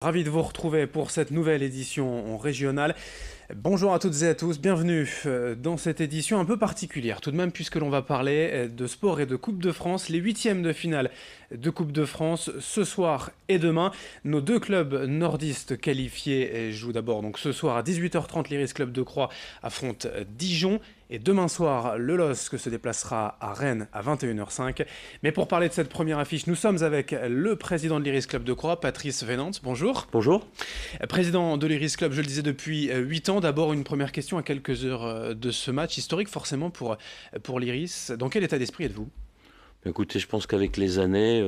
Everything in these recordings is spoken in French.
Ravi de vous retrouver pour cette nouvelle édition régionale. Bonjour à toutes et à tous, bienvenue dans cette édition un peu particulière tout de même puisque l'on va parler de sport et de Coupe de France, les huitièmes de finale de Coupe de France ce soir et demain. Nos deux clubs nordistes qualifiés jouent d'abord donc ce soir à 18h30, l'Iris Club de Croix affronte Dijon. Et demain soir, le LOSC se déplacera à Rennes à 21h05. Mais pour parler de cette première affiche, nous sommes avec le président de l'Iris Club de Croix, Patrice Vénante. Bonjour. Bonjour. Président de l'Iris Club, je le disais depuis 8 ans. D'abord, une première question à quelques heures de ce match historique, forcément pour l'Iris. Dans quel état d'esprit êtes-vous ? Écoutez, je pense qu'avec les années,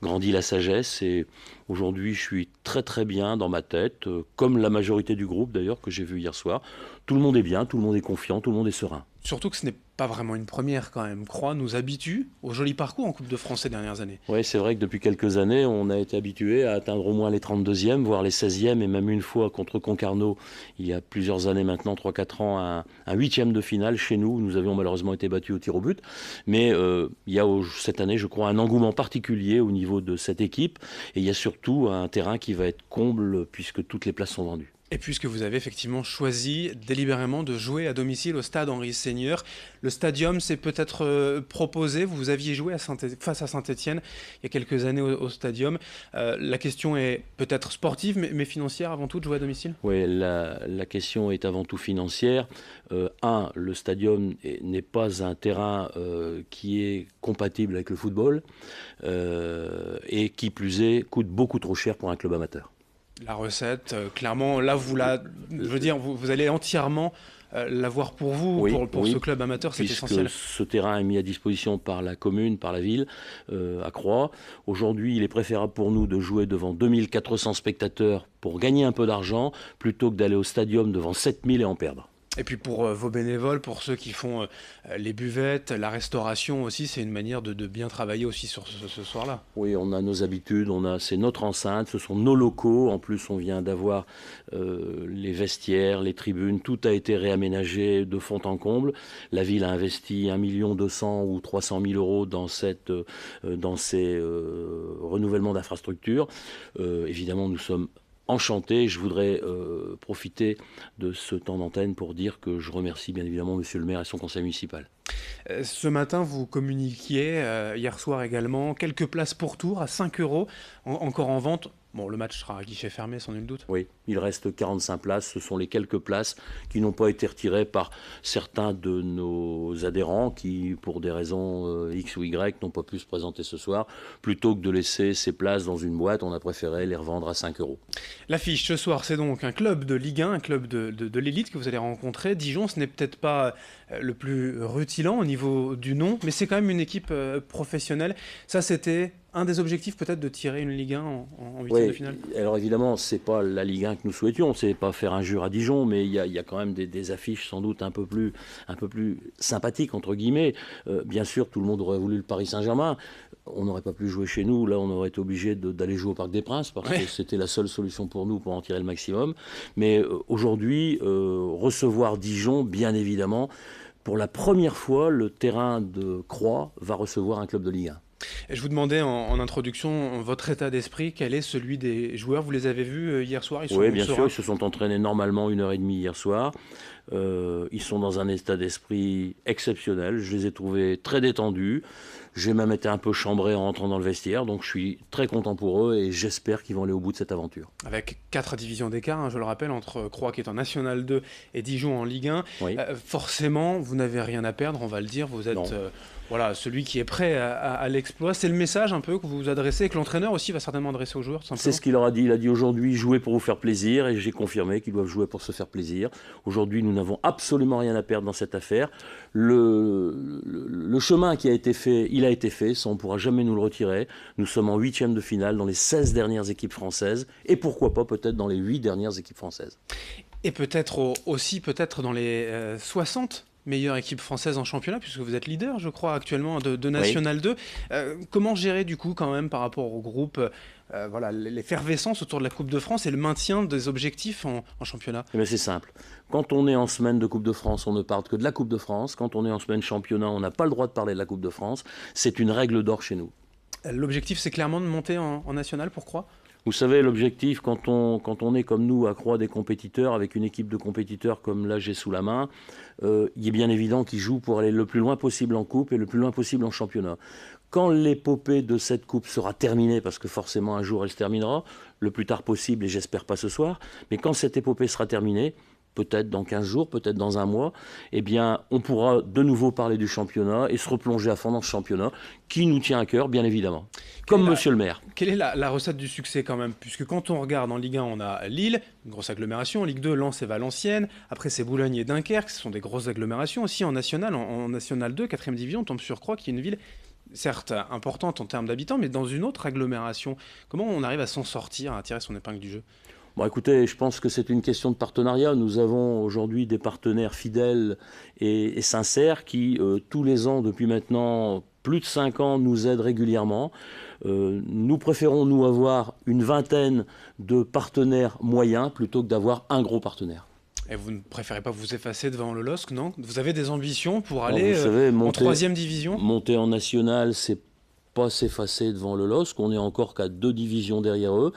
grandit la sagesse et aujourd'hui, je suis très très bien dans ma tête, comme la majorité du groupe d'ailleurs que j'ai vu hier soir. Tout le monde est bien, tout le monde est confiant, tout le monde est serein. Surtout que ce n'est pas vraiment une première quand même. Croix nous habitue au joli parcours en Coupe de France ces dernières années. Oui, c'est vrai que depuis quelques années, on a été habitué à atteindre au moins les 32e, voire les 16e, et même une fois contre Concarneau, il y a plusieurs années maintenant, 3-4 ans, un huitième de finale chez nous. Nous avions malheureusement été battus au tir au but. Mais il y a cette année, je crois, un engouement particulier au niveau de cette équipe. Et il y a surtout un terrain qui va être comble puisque toutes les places sont vendues. Et puisque vous avez effectivement choisi délibérément de jouer à domicile au stade Henri Seigneur, le stadium s'est peut-être proposé, vous aviez joué face à Saint-Étienne il y a quelques années au stadium. La question est peut-être sportive mais financière avant tout de jouer à domicile ? Oui, la question est avant tout financière. Le stadium n'est pas un terrain qui est compatible avec le football et qui plus est coûte beaucoup trop cher pour un club amateur. La recette, clairement, là, vous allez entièrement l'avoir pour vous, oui, pour ce club amateur, c'est essentiel. Ce terrain est mis à disposition par la commune, par la ville, à Croix. Aujourd'hui, il est préférable pour nous de jouer devant 2400 spectateurs pour gagner un peu d'argent, plutôt que d'aller au stadium devant 7000 et en perdre. Et puis pour vos bénévoles, pour ceux qui font les buvettes, la restauration aussi, c'est une manière de bien travailler aussi sur ce soir-là. Oui, on a nos habitudes, c'est notre enceinte, ce sont nos locaux. En plus, on vient d'avoir les vestiaires, les tribunes, tout a été réaménagé de fond en comble. La ville a investi 1 200 000 ou 300 000 euros dans ces renouvellements d'infrastructures. Évidemment, nous sommes enchanté. Je voudrais profiter de ce temps d'antenne pour dire que je remercie bien évidemment Monsieur le maire et son conseil municipal. Ce matin, vous communiquiez, hier soir également, quelques places pour tour à 5 € encore en vente. Bon, le match sera à guichet fermé, sans nul doute. Oui, il reste 45 places. Ce sont les quelques places qui n'ont pas été retirées par certains de nos adhérents qui, pour des raisons X ou Y, n'ont pas pu se présenter ce soir. Plutôt que de laisser ces places dans une boîte, on a préféré les revendre à 5 €. L'affiche ce soir, c'est donc un club de Ligue 1, un club de l'élite que vous allez rencontrer. Dijon, ce n'est peut-être pas le plus rutilant au niveau du nom, mais c'est quand même une équipe professionnelle. Ça, c'était un des objectifs peut-être de tirer une Ligue 1 en huitième de finale. Alors évidemment, c'est pas la Ligue 1 que nous souhaitions, c'est pas faire injure à Dijon, mais il y a quand même des affiches sans doute un peu plus sympathiques entre guillemets. Bien sûr, tout le monde aurait voulu le Paris Saint-Germain. On n'aurait pas pu jouer chez nous, là on aurait été obligé d'aller jouer au Parc des Princes parce que c'était la seule solution pour nous pour en tirer le maximum. Mais aujourd'hui, recevoir Dijon, bien évidemment, pour la première fois, le terrain de Croix va recevoir un club de Ligue 1. Je vous demandais en introduction votre état d'esprit, quel est celui des joueurs. Vous les avez vus hier soir? Oui, bien sûr, ils se sont entraînés normalement 1h30 hier soir. Ils sont dans un état d'esprit exceptionnel. Je les ai trouvés très détendus. J'ai même été un peu chambré en rentrant dans le vestiaire, donc je suis très content pour eux et j'espère qu'ils vont aller au bout de cette aventure. Avec 4 divisions d'écart, je le rappelle, entre Croix qui est en National 2 et Dijon en Ligue 1. Oui. Forcément, vous n'avez rien à perdre, on va le dire. Vous êtes celui qui est prêt à l'exploit. C'est le message un peu que vous adressez et que l'entraîneur aussi va certainement adresser aux joueurs, tout simplement. C'est ce qu'il leur a dit. Il a dit aujourd'hui, jouez pour vous faire plaisir, et j'ai confirmé qu'ils doivent jouer pour se faire plaisir. Aujourd'hui, nous n'avons absolument rien à perdre dans cette affaire. Le chemin qui a été fait, il a été fait, ça on ne pourra jamais nous le retirer. Nous sommes en huitième de finale dans les 16 dernières équipes françaises, et pourquoi pas peut-être dans les 8 dernières équipes françaises. Et peut-être aussi dans les 60 meilleure équipe française en championnat, puisque vous êtes leader, je crois, actuellement de National 2. Comment gérer, du coup, quand même, par rapport au groupe, l'effervescence autour de la Coupe de France et le maintien des objectifs en championnat? C'est simple. Quand on est en semaine de Coupe de France, on ne parle que de la Coupe de France. Quand on est en semaine championnat, on n'a pas le droit de parler de la Coupe de France. C'est une règle d'or chez nous. L'objectif, c'est clairement de monter en national pour Croix? Vous savez, l'objectif, quand on est comme nous à croix des compétiteurs, avec une équipe de compétiteurs comme là j'ai sous la main, il est bien évident qu'ils jouent pour aller le plus loin possible en coupe et le plus loin possible en championnat. Quand l'épopée de cette coupe sera terminée, parce que forcément un jour elle se terminera, le plus tard possible, et j'espère pas ce soir, mais quand cette épopée sera terminée, peut-être dans 15 jours, peut-être dans un mois, eh bien, on pourra de nouveau parler du championnat et se replonger à fond dans ce championnat qui nous tient à cœur, bien évidemment. Comme monsieur le maire. Quelle est la recette du succès quand même? Puisque quand on regarde en Ligue 1, on a Lille, une grosse agglomération. En Ligue 2, Lens et Valenciennes. Après, c'est Boulogne et Dunkerque, ce sont des grosses agglomérations. Aussi en National, en National 2, 4e division, on tombe sur Croix, qui est une ville certes importante en termes d'habitants, mais dans une autre agglomération. Comment on arrive à s'en sortir, à tirer son épingle du jeu? Bon, écoutez, je pense que c'est une question de partenariat. Nous avons aujourd'hui des partenaires fidèles et sincères qui, tous les ans, depuis maintenant plus de 5 ans, nous aident régulièrement. Nous préférons, nous, avoir une vingtaine de partenaires moyens plutôt que d'avoir un gros partenaire. Et vous ne préférez pas vous effacer devant le LOSC, non? Vous avez des ambitions pour Alors, aller vous savez, en 3e division? Monter en national, c'est pas s'effacer devant le LOSC. On est encore qu'à 2 divisions derrière eux.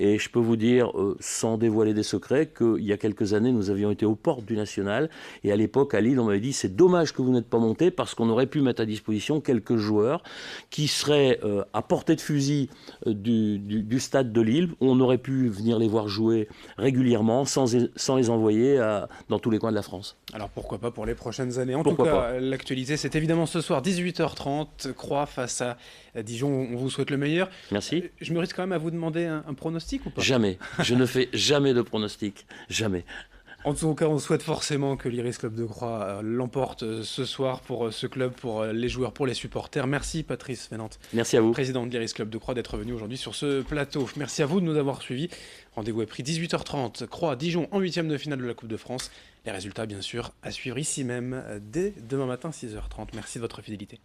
Et je peux vous dire, sans dévoiler des secrets, qu'il y a quelques années, nous avions été aux portes du national. Et à l'époque, à Lille, on m'avait dit, c'est dommage que vous n'êtes pas monté parce qu'on aurait pu mettre à disposition quelques joueurs qui seraient à portée de fusil du stade de Lille. On aurait pu venir les voir jouer régulièrement sans les envoyer dans tous les coins de la France. Alors pourquoi pas pour les prochaines années. En Pourquoi tout cas, pas. l'actualité, c'est évidemment ce soir, 18h30, Croix face à Dijon. On vous souhaite le meilleur. Merci. Je me risque quand même à vous demander un pronostic ou pas? Jamais. Je ne fais jamais de pronostic. Jamais. En tout cas, on souhaite forcément que l'Iris Club de Croix l'emporte ce soir pour ce club, pour les joueurs, pour les supporters. Merci Patrice Vénante, Merci à vous. président de l'Iris Club de Croix, d'être venu aujourd'hui sur ce plateau. Merci à vous de nous avoir suivis. Rendez-vous est pris 18h30, Croix-Dijon en 8e de finale de la Coupe de France. Les résultats, bien sûr, à suivre ici même dès demain matin 6h30. Merci de votre fidélité.